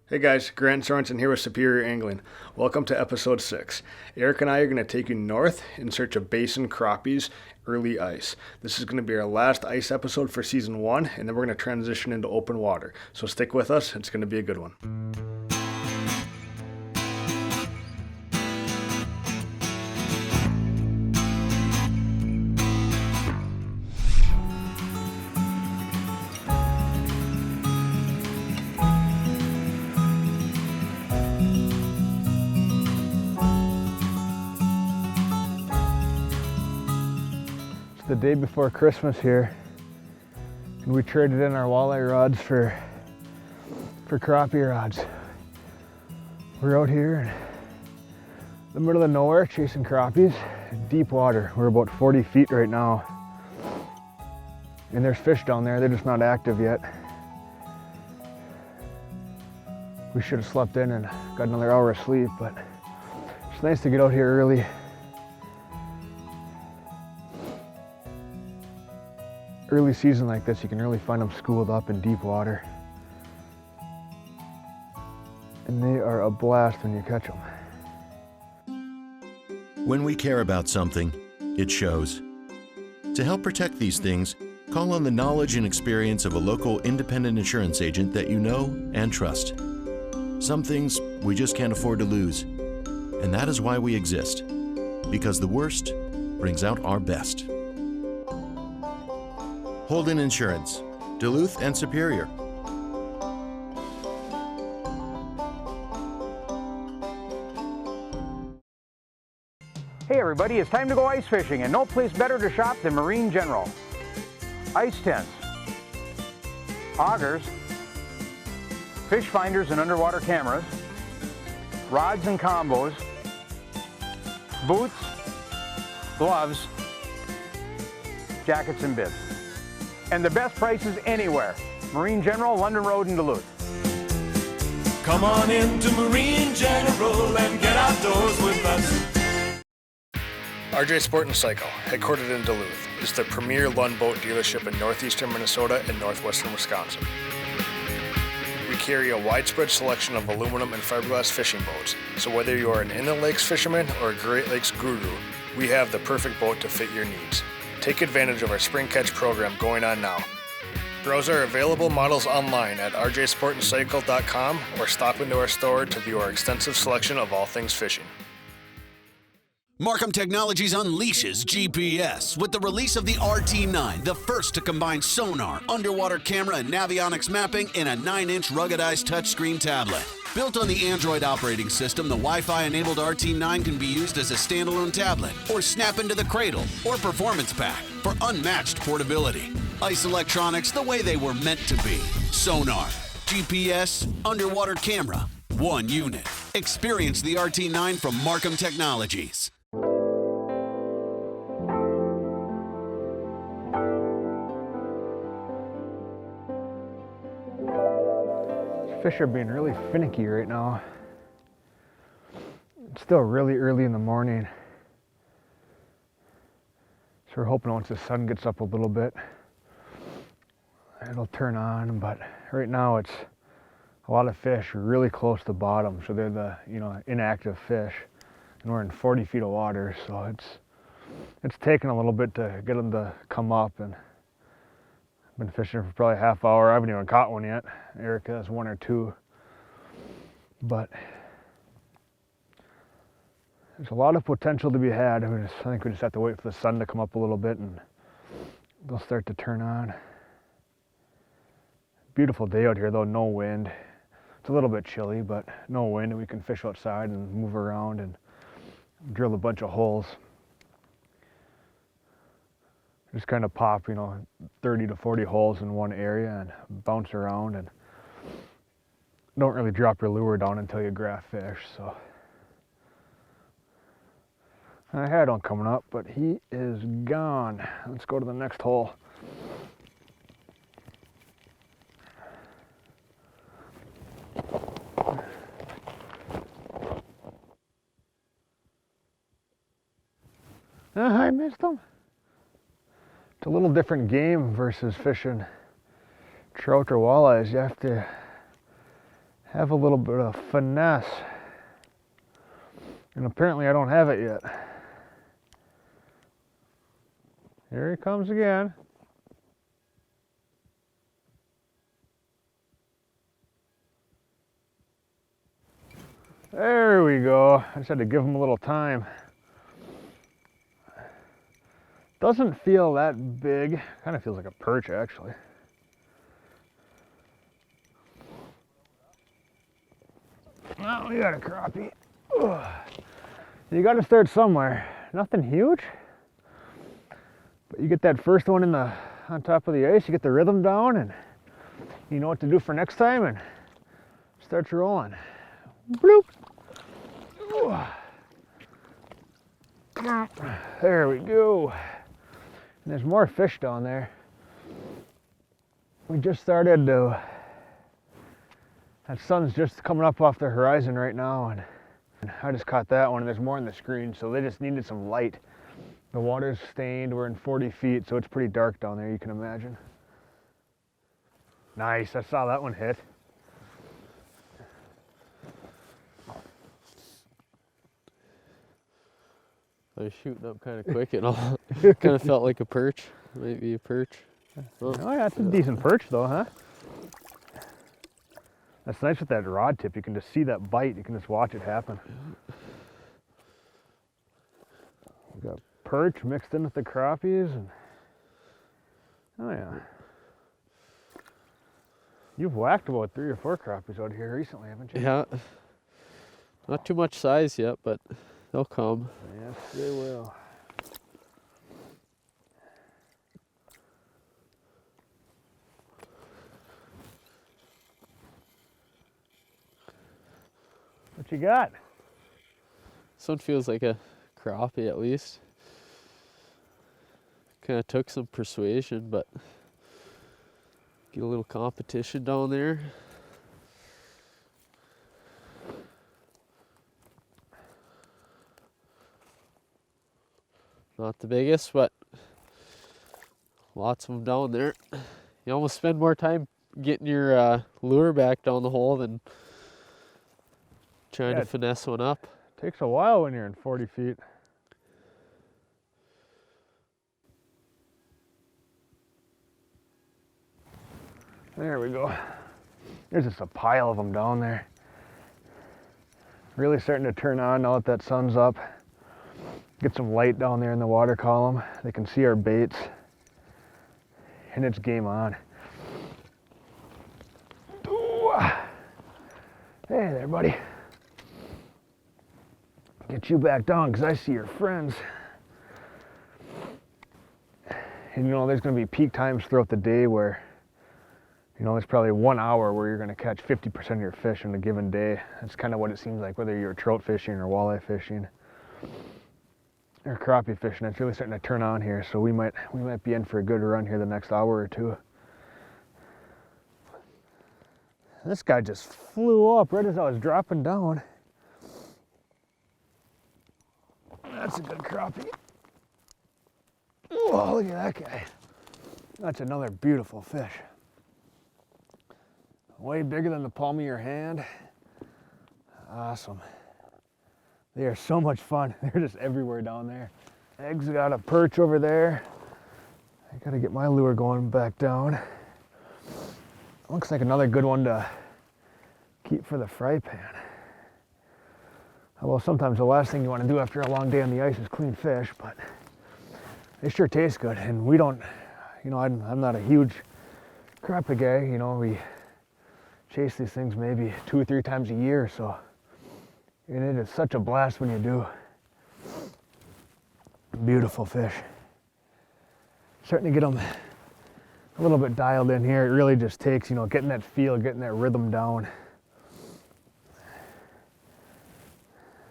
Hey guys, Grant Sorensen here with Superior Angling. Welcome to episode 6. Eric and I are going to take you north in search of basin crappies, early ice. This is going to be our last ice episode for season 1, and then we're going to transition into open water. So stick with us, it's going to be a good one. The day before Christmas here, and we traded in our walleye rods for crappie rods. We're out here in the middle of nowhere chasing crappies, deep water. We're about 40 feet right now, and there's fish down there. They're just not active yet. We should have slept in and got another hour of sleep, but it's nice to get out here early. Early season like this, you can really find them schooled up in deep water. And they are a blast when you catch them. When we care about something, it shows. To help protect these things, call on the knowledge and experience of a local independent insurance agent that you know and trust. Some things we just can't afford to lose. And that is why we exist. Because the worst brings out our best. Holden Insurance, Duluth and Superior. Hey everybody, it's time to go ice fishing, and no place better to shop than Marine General. Ice tents, augers, fish finders and underwater cameras, rods and combos, boots, gloves, jackets and bibs. And the best prices anywhere. Marine General, London Road in Duluth. Come on into Marine General and get outdoors with us. RJ Sport & Cycle, headquartered in Duluth, is the premier Lund boat dealership in northeastern Minnesota and northwestern Wisconsin. We carry a widespread selection of aluminum and fiberglass fishing boats, so whether you are an inland lakes fisherman or a Great Lakes guru, we have the perfect boat to fit your needs. Take advantage of our Spring Catch program going on now. Browse our available models online at rjsportandcycle.com or stop into our store to view our extensive selection of all things fishing. Markham Technologies unleashes GPS with the release of the RT9, the first to combine sonar, underwater camera, and navionics mapping in a 9-inch ruggedized touchscreen tablet. Built on the Android operating system, the Wi-Fi-enabled RT9 can be used as a standalone tablet or snap into the cradle or performance pack for unmatched portability. Ice electronics the way they were meant to be. Sonar, GPS, underwater camera, one unit. Experience the RT9 from Markham Technologies. Fish are being really finicky right now. It's still really early in the morning, so we're hoping once the sun gets up a little bit it'll turn on, but right now it's a lot of fish are really close to the bottom, so they're the inactive fish, and we're in 40 feet of water, so it's taken a little bit to get them to come up, and been fishing for probably a half hour. I haven't even caught one yet. Eric has one or two. But there's a lot of potential to be had. I think we just have to wait for the sun to come up a little bit and they'll start to turn on. Beautiful day out here though, no wind. It's a little bit chilly, but no wind, and we can fish outside and move around and drill a bunch of holes. Just kind of pop, 30 to 40 holes in one area and bounce around, and don't really drop your lure down until you graph fish. So I had one coming up, but he is gone. Let's go to the next hole. I missed him. It's a little different game versus fishing trout or walleyes. You have to have a little bit of finesse. And apparently I don't have it yet. Here he comes again. There we go. I just had to give him a little time. Doesn't feel that big. Kind of feels like a perch actually. Oh, we got a crappie. Ugh. You got to start somewhere. Nothing huge, but you get that first one on top of the ice. You get the rhythm down, and you know what to do for next time, and starts rolling. Bloop. There we go. And there's more fish down there. We just started to. That sun's just coming up off the horizon right now, and I just caught that one, and there's more on the screen, so they just needed some light. The water's stained, we're in 40 feet, so it's pretty dark down there, you can imagine. Nice, I saw that one hit. I was shooting up kind of quick and all. Kind of felt like a perch, maybe a perch. Oh yeah, it's a decent perch though, huh? That's nice with that rod tip. You can just see that bite. You can just watch it happen. We got perch mixed in with the crappies, and oh yeah. You've whacked about 3 or 4 crappies out here recently, haven't you? Yeah. Not too much size yet, but they'll come. Yes, they will. What you got? This one feels like a crappie at least. Kind of took some persuasion, but get a little competition down there. Not the biggest, but lots of them down there. You almost spend more time getting your lure back down the hole than trying to finesse one up. Takes a while when you're in 40 feet. There we go. There's just a pile of them down there. Really starting to turn on now that that sun's up. Get some light down there in the water column. They can see our baits. And it's game on. Ooh. Hey there, buddy. Get you back down because I see your friends. And you know, there's going to be peak times throughout the day where, you know, there's probably 1 hour where you're going to catch 50% of your fish in a given day. That's kind of what it seems like, whether you're trout fishing or walleye fishing or crappie fishing. It's really starting to turn on here, so we might be in for a good run here the next hour or two. This guy just flew up right as I was dropping down. That's a good crappie. Oh, look at that guy. That's another beautiful fish. Way bigger than the palm of your hand. Awesome. They are so much fun. They're just everywhere down there. Eggs got a perch over there. I gotta get my lure going back down. Looks like another good one to keep for the fry pan. Well, sometimes the last thing you want to do after a long day on the ice is clean fish, but they sure taste good. And we don't, you know, I'm not a huge crappie guy. You know, we chase these things maybe 2 or 3 times a year, so, and it is such a blast when you do. Beautiful fish. Starting to get them a little bit dialed in here. It really just takes, you know, getting that feel, getting that rhythm down.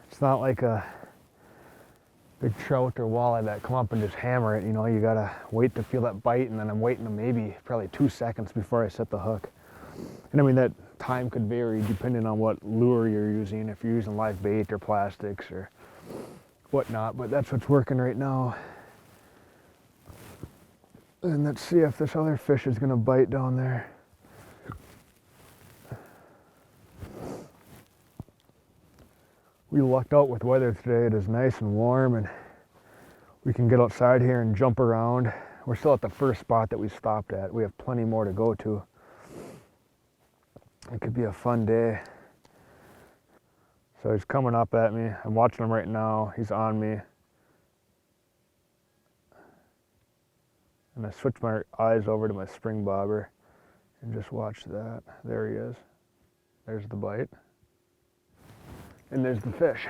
It's not like a big trout or walleye that come up and just hammer it. You know, you gotta wait to feel that bite, and then I'm waiting maybe probably 2 seconds before I set the hook. And I mean, that time could vary depending on what lure you're using, if you're using live bait or plastics or whatnot, but that's what's working right now. And let's see if this other fish is gonna bite down there. we lucked out with weather today. It is nice and warm and we can get outside here and jump around. We're still at the first spot that we stopped at. We have plenty more to go to. It could be a fun day. So he's coming up at me. I'm watching him right now. He's on me. And I switch my eyes over to my spring bobber and just watch that. There he is. There's the bite. And there's the fish.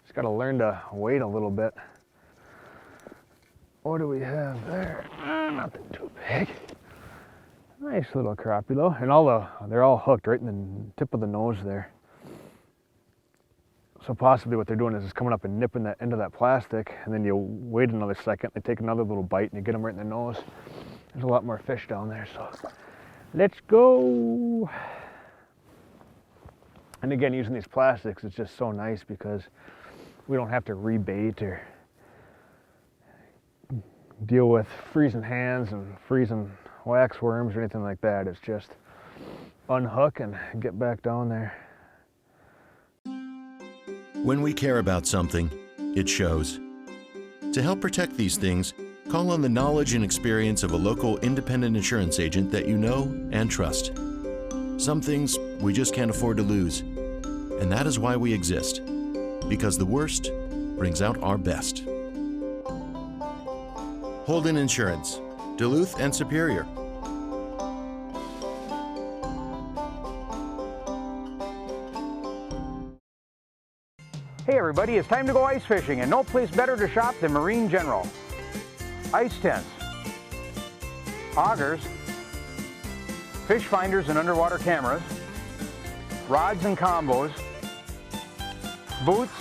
Just got to learn to wait a little bit. What do we have there? Nothing too big. Nice little crappie though. And they're all hooked right in the tip of the nose there. So possibly what they're doing is just coming up and nipping that end of that plastic, and then you wait another second, they take another little bite and you get them right in the nose. There's a lot more fish down there, so let's go. And again, using these plastics is just so nice because we don't have to rebait or deal with freezing hands and freezing wax worms or anything like that. It's just unhook and get back down there. When we care about something, it shows. To help protect these things, call on the knowledge and experience of a local independent insurance agent that you know and trust. Some things we just can't afford to lose, and that is why we exist, because the worst brings out our best. Holden Insurance, Duluth and Superior. Hey everybody, it's time to go ice fishing, and no place better to shop than Marine General. Ice tents, augers, fish finders and underwater cameras, rods and combos, boots,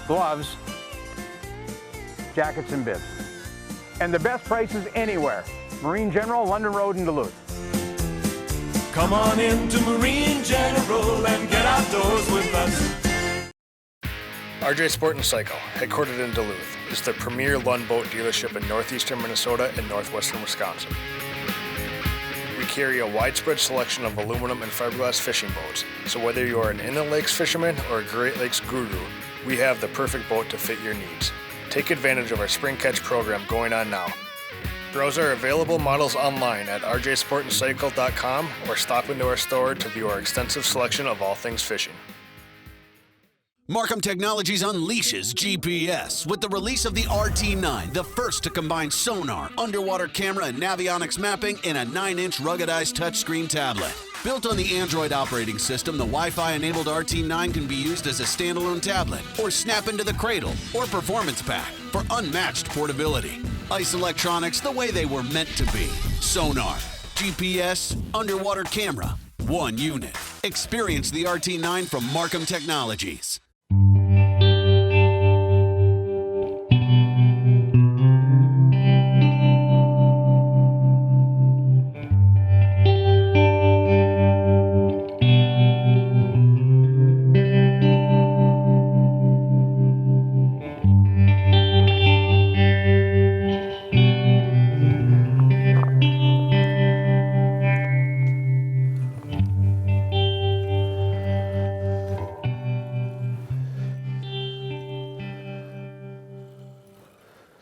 gloves, jackets and bibs. And the best prices anywhere. Marine General, London Road in Duluth. Come on into Marine General and get outdoors with us. RJ Sport & Cycle, headquartered in Duluth, is the premier Lund boat dealership in northeastern Minnesota and northwestern Wisconsin. We carry a widespread selection of aluminum and fiberglass fishing boats, so whether you are an inland lakes fisherman or a Great Lakes guru, we have the perfect boat to fit your needs. Take advantage of our spring catch program going on now. Browse our available models online at rjsportandcycle.com or stop into our store to view our extensive selection of all things fishing. Markham Technologies unleashes GPS with the release of the RT9, the first to combine sonar, underwater camera, and navionics mapping in a 9-inch ruggedized touchscreen tablet. Built on the Android operating system, the Wi-Fi-enabled RT9 can be used as a standalone tablet or snap into the cradle or performance pack for unmatched portability. Ice electronics the way they were meant to be. Sonar, GPS, underwater camera, one unit. Experience the RT9 from Markham Technologies.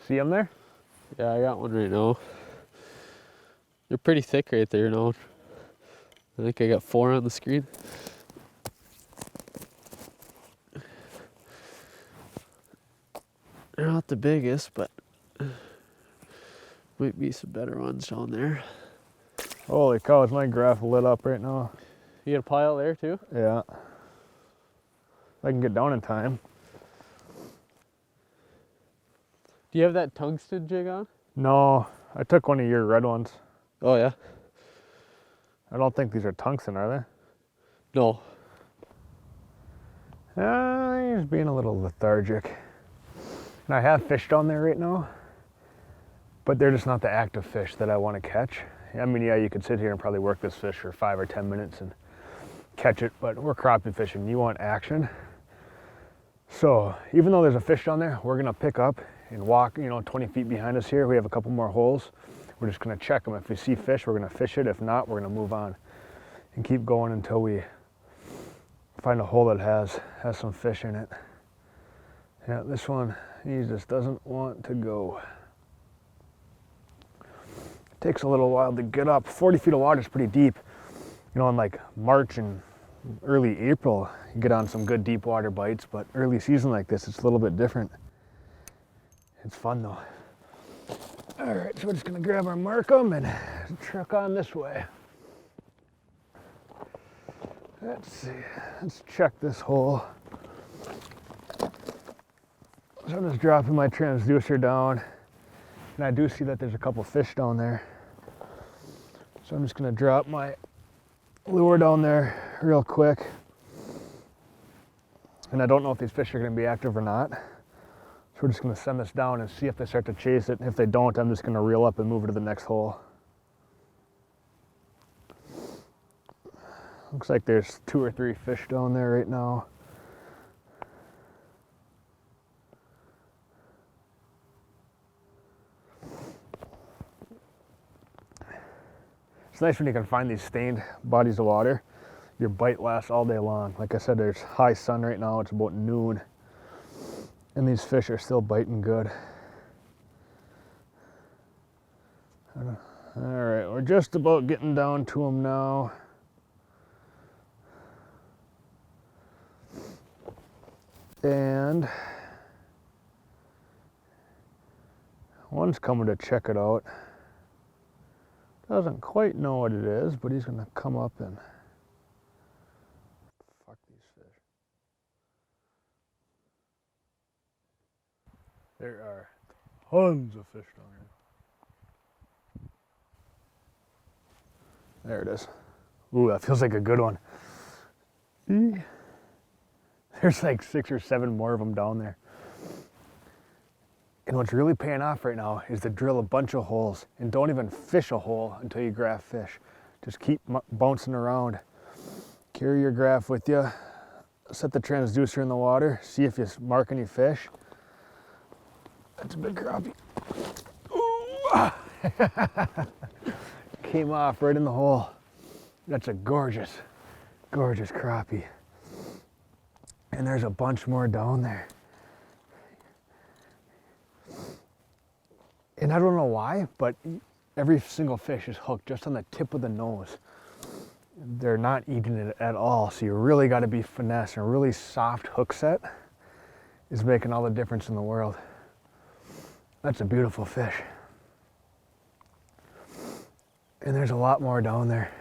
See him there? Yeah, I got one right now. They're pretty thick right there now. I think I got 4 on the screen. They're not the biggest, but might be some better ones down there. Holy cow, is my graph lit up right now? You got a pile there too? Yeah. If I can get down in time. Do you have that tungsten jig on? No, I took one of your red ones. Oh yeah? I don't think these are tungsten, are No. they? He's being a little lethargic. And I have fish down there right now, but they're just not the active fish that I want to catch. I mean, yeah, you could sit here and probably work this fish for 5 or 10 minutes and catch it, but we're crappie fishing. You want action. So even though there's a fish down there, we're gonna pick up and walk, 20 feet behind us here. We have a couple more holes. We're just gonna check them. If we see fish, we're gonna fish it. If not, we're gonna move on and keep going until we find a hole that has some fish in it. Yeah, this one, he just doesn't want to go. It takes a little while to get up. 40 feet of water is pretty deep. You know, in like March and early April, you get on some good deep water bites, but early season like this, it's a little bit different. It's fun though. All right, so we're just gonna grab our Markham and truck on this way. Let's see, let's check this hole. So I'm just dropping my transducer down, and I do see that there's a couple fish down there. So I'm just gonna drop my lure down there real quick. And I don't know if these fish are gonna be active or not. So we're just gonna send this down and see if they start to chase it. If they don't, I'm just gonna reel up and move it to the next hole. Looks like there's 2 or 3 fish down there right now. It's nice when you can find these stained bodies of water. Your bite lasts all day long. Like I said, there's high sun right now. It's about noon. And these fish are still biting good. All right, we're just about getting down to them now. And one's coming to check it out. Doesn't quite know what it is, but he's gonna come up and fuck these fish. There are tons of fish down here. There it is. Ooh, that feels like a good one. There's like 6 or 7 more of them down there. And what's really paying off right now is to drill a bunch of holes and don't even fish a hole until you graph fish. Just keep bouncing around. Carry your graph with you. Set the transducer in the water. See if you mark any fish. That's a big crappie. Ooh. Came off right in the hole. That's a gorgeous, gorgeous crappie. And there's a bunch more down there. And I don't know why, but every single fish is hooked just on the tip of the nose. They're not eating it at all, so you really got to be finesse. And a really soft hook set is making all the difference in the world. That's a beautiful fish. And there's a lot more down there.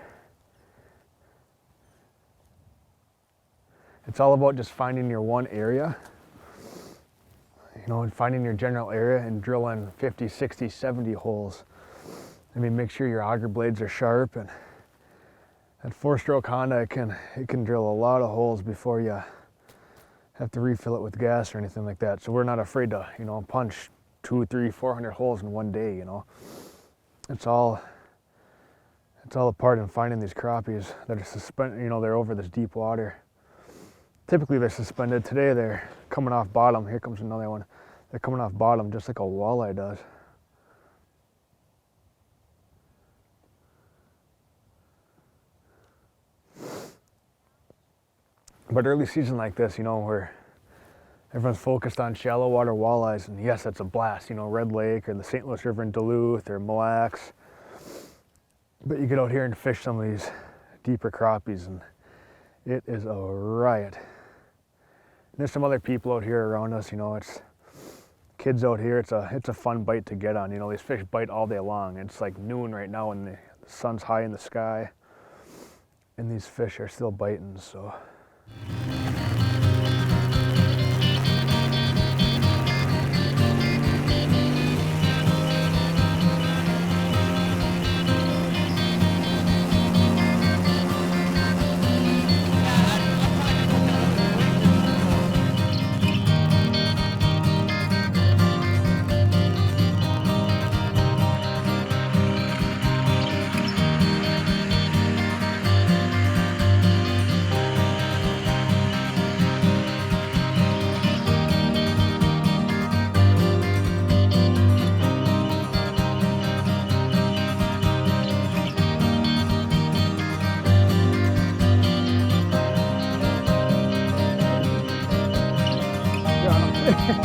It's all about just finding your one area. You know, and finding your general area and drilling 50, 60, 70 holes. I mean, make sure your auger blades are sharp, and that 4-stroke Honda, it can drill a lot of holes before you have to refill it with gas or anything like that. So we're not afraid to, you know, punch 200, 300, 400 holes in one day, you know. It's all a part in finding these crappies that are suspended, you know, they're over this deep water. Typically they're suspended. Today they're coming off bottom. Here comes another one. They're coming off bottom just like a walleye does. But early season like this, you know, where everyone's focused on shallow water walleyes, and yes, that's a blast, you know, Red Lake or the St. Louis River in Duluth or Mille Lacs. But you get out here and fish some of these deeper crappies, and it is a riot. And there's some other people out here around us, you know, it's kids out here. It's a fun bite to get on. You know, these fish bite all day long. It's like noon right now and the sun's high in the sky, and these fish are still biting, so.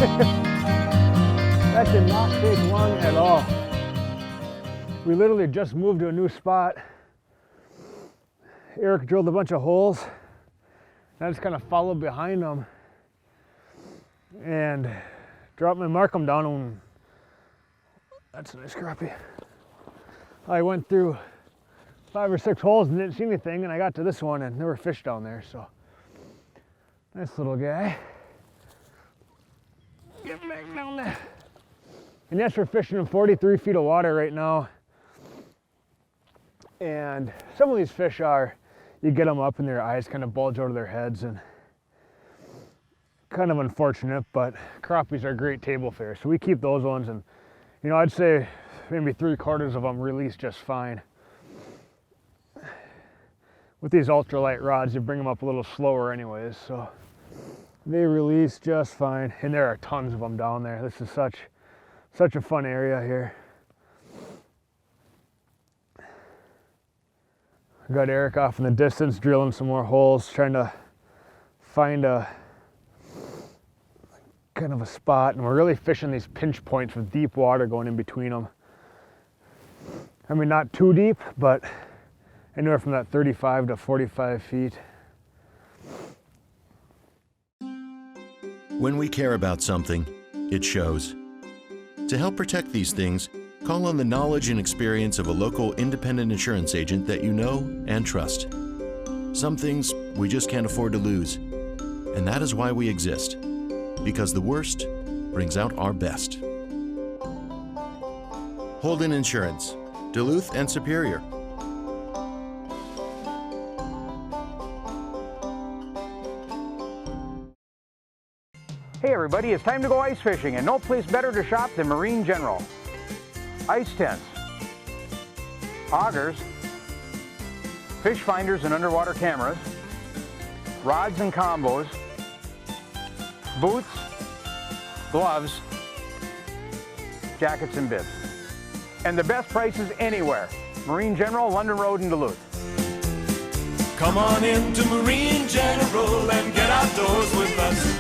That did not take long at all. We literally just moved to a new spot. Eric drilled a bunch of holes, and I just kind of followed behind him and dropped my markham down, and that's a nice crappie. I went through 5 or 6 holes and didn't see anything, and I got to this one and there were fish down there, so nice little guy. Get back down there. And yes, we're fishing in 43 feet of water right now. And some of these fish are, you get them up and their eyes kind of bulge out of their heads, and kind of unfortunate, but crappies are great table fish. So we keep those ones, and you know, I'd say maybe 3/4 of them release just fine. With these ultralight rods, you bring them up a little slower anyways, so they release just fine. And there are tons of them down there. This is such a fun area here. I got Eric off in the distance drilling some more holes, trying to find a kind of a spot, and we're really fishing these pinch points with deep water going in between them. I mean, not too deep, but anywhere from that 35 to 45 feet. When we care about something, it shows. To help protect these things, call on the knowledge and experience of a local independent insurance agent that you know and trust. Some things we just can't afford to lose, and that is why we exist, because the worst brings out our best. Holden Insurance, Duluth and Superior. Hey everybody, it's time to go ice fishing, and no place better to shop than Marine General. Ice tents, augers, fish finders and underwater cameras, rods and combos, boots, gloves, jackets and bibs. And the best prices anywhere. Marine General, London Road in Duluth. Come on into Marine General and get outdoors with us.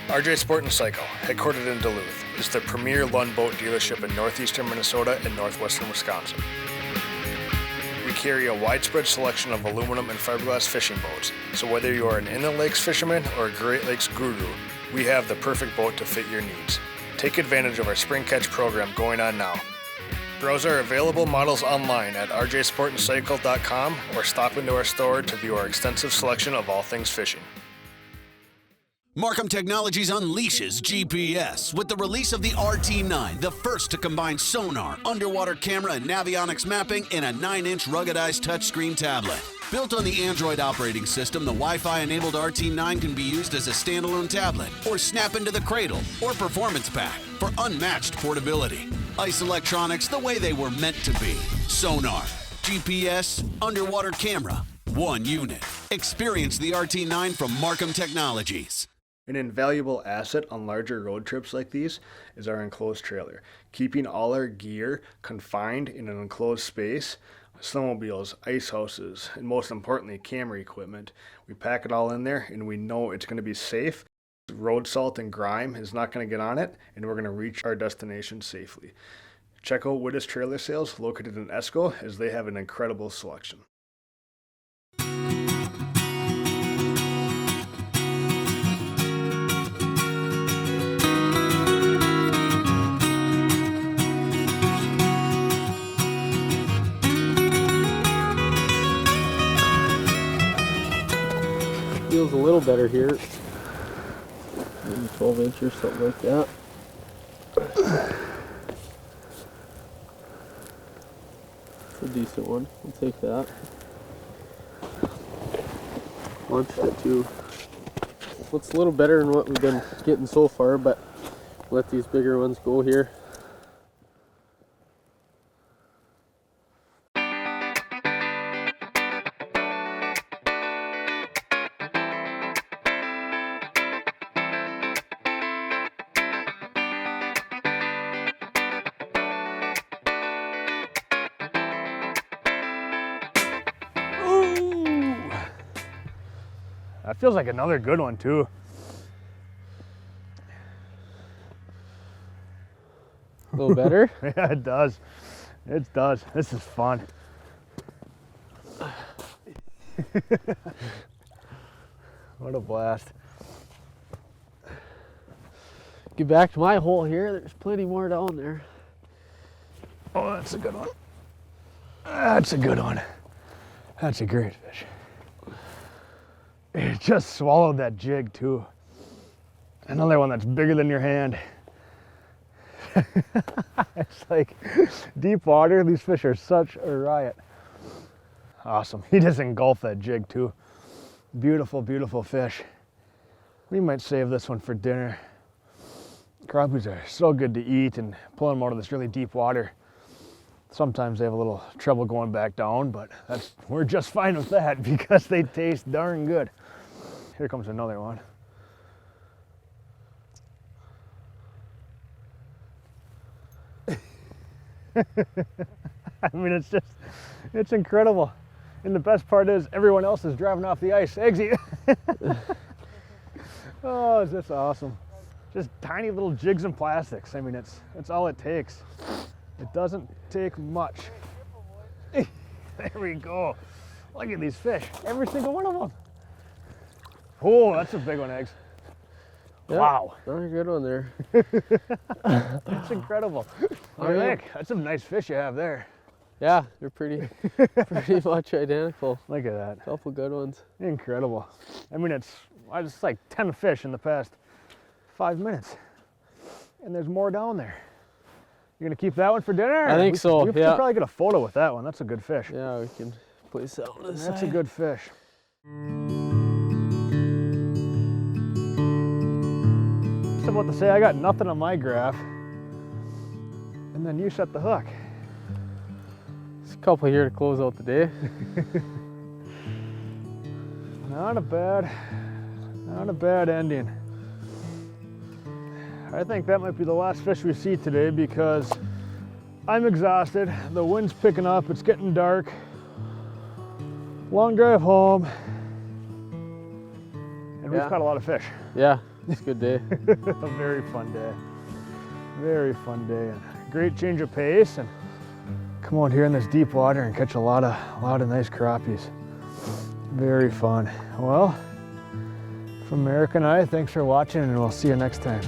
RJ Sport & Cycle, headquartered in Duluth, is the premier Lund boat dealership in northeastern Minnesota and northwestern Wisconsin. We carry a widespread selection of aluminum and fiberglass fishing boats, so whether you are an inland lakes fisherman or a Great Lakes guru, we have the perfect boat to fit your needs. Take advantage of our spring catch program going on now. Browse our available models online at rjsportandcycle.com or stop into our store to view our extensive selection of all things fishing. Markham Technologies unleashes GPS with the release of the RT9, the first to combine sonar, underwater camera, and navionics mapping in a 9-inch ruggedized touchscreen tablet. Built on the Android operating system, the Wi-Fi-enabled RT9 can be used as a standalone tablet or snap into the cradle or performance pack for unmatched portability. Ice electronics the way they were meant to be. Sonar, GPS, underwater camera, one unit. Experience the RT9 from Markham Technologies. An invaluable asset on larger road trips like these is our enclosed trailer. Keeping all our gear confined in an enclosed space, snowmobiles, ice houses, and most importantly, camera equipment. We pack it all in there and we know it's going to be safe. Road salt and grime is not going to get on it, and we're going to reach our destination safely. Check out Wittes Trailer Sales located in Esco, as they have an incredible selection. Feels a little better here. Maybe 12 inches, something like that. It's a decent one. I'll take that. Launched it too. Looks a little better than what we've been getting so far, but let these bigger ones go here. That feels like another good one too. Feel better? Yeah, it does. It does. This is fun. What a blast. Get back to my hole here. There's plenty more down there. Oh, that's a good one. That's a good one. That's a great fish. It just swallowed that jig too. Another one that's bigger than your hand. It's like deep water. These fish are such a riot. Awesome. He just engulfed that jig too. Beautiful, beautiful fish. We might save this one for dinner. Crappies are so good to eat, and pulling them out of this really deep water, sometimes they have a little trouble going back down, but we're just fine with that because they taste darn good. Here comes another one. I mean, it's incredible. And the best part is everyone else is driving off the ice. Eggsy. Oh, is this awesome. Just tiny little jigs and plastics. I mean, it's all it takes. It doesn't take much. There we go. Look at these fish. Every single one of them. Oh, that's a big one, Eggs. Yeah, wow. Another good one there. That's incredible. What do you think? That's some nice fish you have there. Yeah, they're pretty much identical. Look at that. Couple good ones. Incredible. I mean, it's like 10 fish in the past 5 minutes. And there's more down there. You're gonna keep that one for dinner? I think so, We could probably get a photo with that one. That's a good fish. Yeah, we can place that one aside. That's a good fish. I was about to say, I got nothing on my graph. And then you set the hook. There's a couple here to close out the day. Not a bad ending. I think that might be the last fish we see today because I'm exhausted. The wind's picking up, it's getting dark. Long drive home. And we've caught a lot of fish. Yeah, it's a good day. A very fun day. Very fun day. And great change of pace, and come out here in this deep water and catch a lot of nice crappies. Very fun. Well, from Eric and I, thanks for watching, and we'll see you next time.